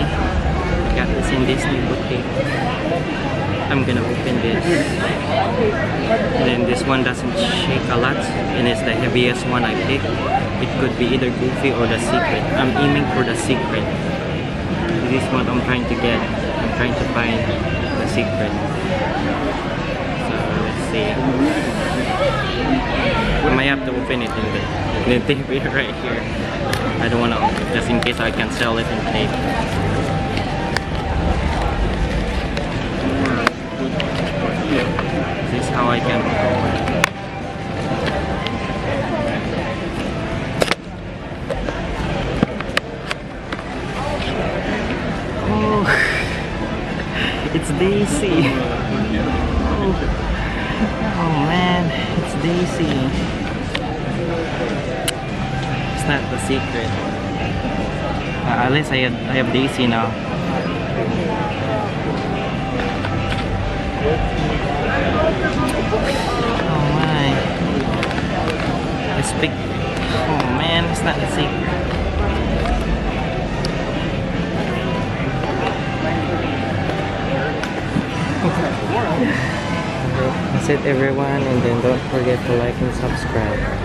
I got this in Disney boutique. I'm gonna open this. And then this one doesn't shake a lot, and it's the heaviest one I picked. It could be either Goofy or the secret. I'm aiming for the secret. This is what I'm trying to get. I'm trying to find the secret. So let's see. I might have to open it in the tape right here. I don't wanna open it just in case I can sell it in tape. This is how I can oh, it's Daisy. Oh man, it's Daisy. It's not the secret. At least I have Daisy now. Oh my. Let's pick. Oh man, it's not the secret. That's it everyone, and then don't forget to like and subscribe.